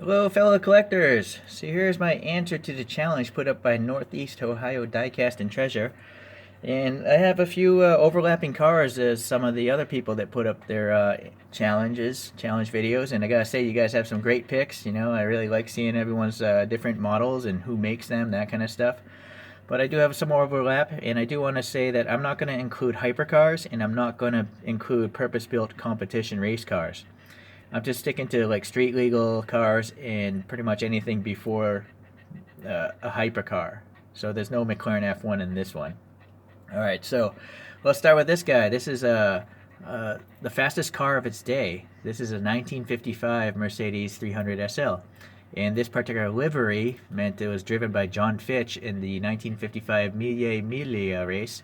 Hello, fellow collectors. So here's my answer to the challenge put up by Northeast Ohio Diecast and Treasure. And I have a few overlapping cars as some of the other people that put up their challenge videos. And I gotta say, you guys have some great picks. You know, I really like seeing everyone's different models and who makes them, that kind of stuff. But I do have some more overlap, and I do want to say that I'm not going to include hypercars, and I'm not going to include purpose-built competition race cars. I'm just sticking to like street legal cars and pretty much anything before a hypercar. So there's no McLaren F1 in this one. All right, so let's start with this guy. This is the fastest car of its day. This is a 1955 Mercedes 300 SL. And this particular livery meant it was driven by John Fitch in the 1955 Mille Miglia race,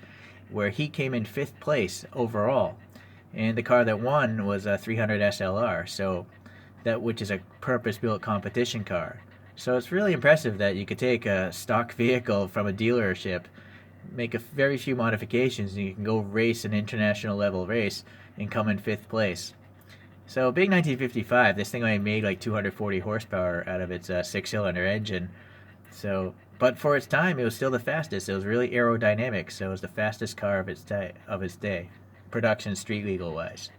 where he came in fifth place overall. And the car that won was a 300 SLR, so that which is a purpose-built competition car. So it's really impressive that you could take a stock vehicle from a dealership, make a very few modifications, and you can go race an international level race and come in fifth place. So big 1955, this thing only made like 240 horsepower out of its six-cylinder engine. So, but for its time, it was still the fastest. It was really aerodynamic, so it was the fastest car of its day, production street legal wise.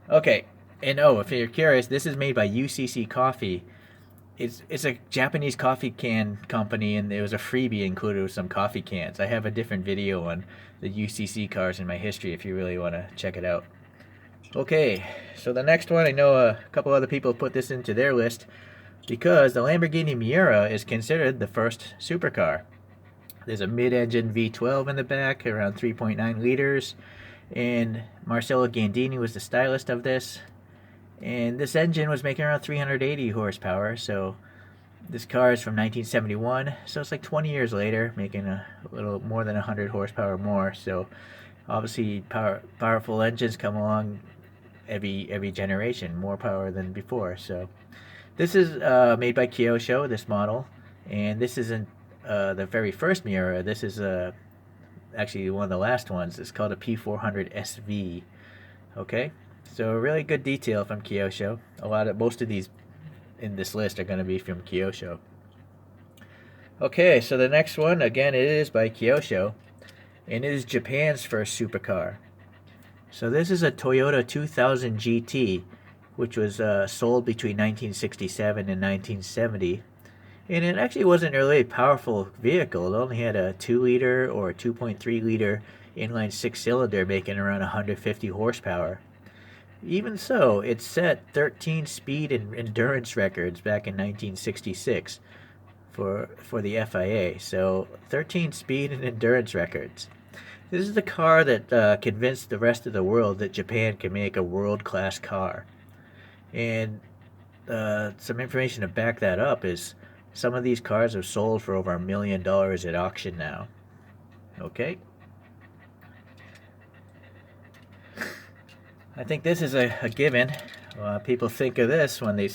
Okay, and oh, if you're curious, this is made by UCC Coffee. It's a Japanese coffee can company, and there was a freebie included with some coffee cans. I have a different video on the UCC cars in my history if you really want to check it out. Okay, so the next one, I know a couple other people put this into their list because the Lamborghini Mira is considered the first supercar. There's a mid-engine V12 in the back, around 3.9 liters, and Marcello Gandini was the stylist of this. And this engine was making around 380 horsepower, so this car is from 1971, so it's like 20 years later, making a little more than 100 horsepower more. So obviously, powerful engines come along every generation, more power than before. So this is made by Kyosho, this model, and this isn't the very first Miura. This is actually one of the last ones. It's called a P400 SV. Okay, so really good detail from Kyosho. Most of these in this list are going to be from Kyosho. Okay, so the next one, again, it is by Kyosho, and it is Japan's first supercar. So this is a Toyota 2000 GT, which was sold between 1967 and 1970. And it actually wasn't really a powerful vehicle. It only had a 2-liter or 2.3-liter inline six-cylinder making around 150 horsepower. Even so, it set 13 speed and endurance records back in 1966 for the FIA. So 13 speed and endurance records. This is the car that convinced the rest of the world that Japan can make a world-class car. And some information to back that up is some of these cars have sold for over $1 million at auction now. Okay. I think this is a given. People think of this when they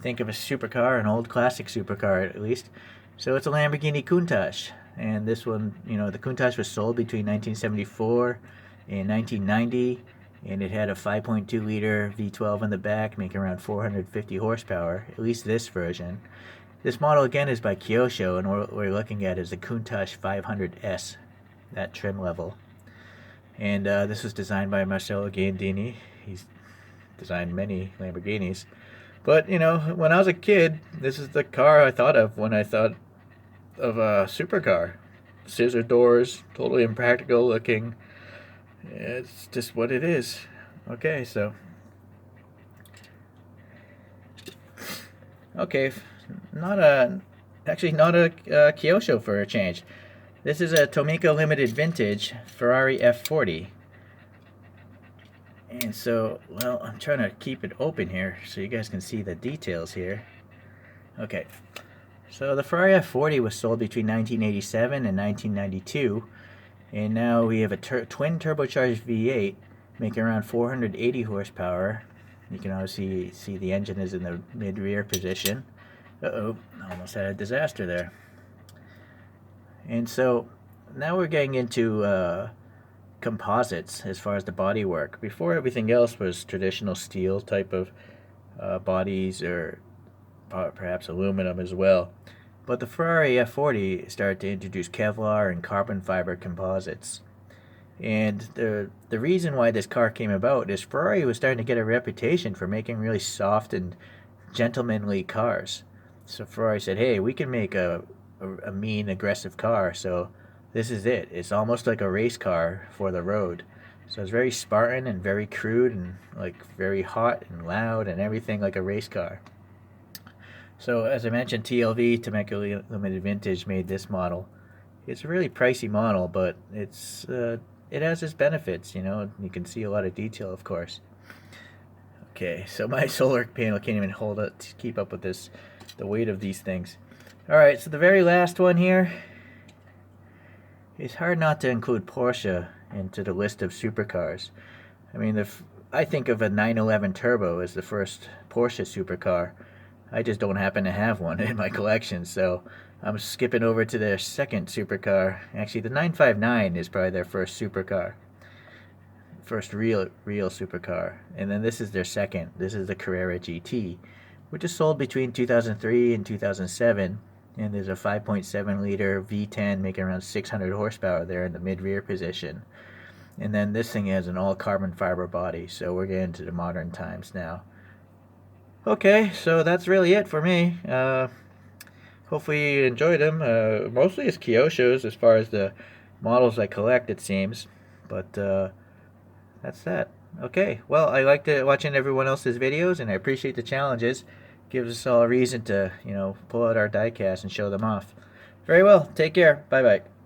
think of a supercar, an old classic supercar at least. So it's a Lamborghini Countach. And this one, you know, the Countach was sold between 1974 and 1990. And it had a 5.2 liter V12 in the back, making around 450 horsepower, at least this version. This model again is by Kyosho, and what we're looking at is the Countach 500S, that trim level. And this was designed by Marcello Gandini. He's designed many Lamborghinis. But, you know, when I was a kid, this is the car I thought of when I thought of a supercar. Scissor doors, totally impractical looking. It's just what it is. Okay, so. Okay, actually not a Kyosho for a change. This is a Tomica Limited Vintage Ferrari F40. And so, well, I'm trying to keep it open here so you guys can see the details here. Okay, so the Ferrari F40 was sold between 1987 and 1992. And now we have a twin turbocharged V8 making around 480 horsepower. You can obviously see the engine is in the mid-rear position. Uh-oh, almost had a disaster there. And so now we're getting into composites as far as the bodywork. Before, everything else was traditional steel type of bodies or perhaps aluminum as well. But the Ferrari F40 started to introduce Kevlar and carbon fiber composites. And the reason why this car came about is Ferrari was starting to get a reputation for making really soft and gentlemanly cars. So Ferrari said, hey, we can make a mean, aggressive car. So this is it. It's almost like a race car for the road. So it's very Spartan and very crude and like very hot and loud and everything like a race car. So as I mentioned, TLV, Temecula Limited Vintage, made this model. It's a really pricey model, but it has its benefits, you know. You can see a lot of detail, of course. Okay, so my solar panel can't even hold it to keep up with this, the weight of these things. Alright, so the very last one here. It's hard not to include Porsche into the list of supercars. I mean, I think of a 911 Turbo as the first Porsche supercar. I just don't happen to have one in my collection, so I'm skipping over to their second supercar. Actually, the 959 is probably their first supercar. First real supercar. And then this is their second. This is the Carrera GT, which is sold between 2003 and 2007. And there's a 5.7 liter V10 making around 600 horsepower there in the mid-rear position. And then this thing has an all carbon fiber body, so we're getting to the modern times now. Okay, so that's really it for me. Hopefully you enjoyed them. Mostly it's Kyosho's as far as the models I collect, it seems. But that's that. Okay, well, I like watching everyone else's videos, and I appreciate the challenges. Gives us all a reason to, you know, pull out our diecast and show them off. Very well. Take care. Bye-bye.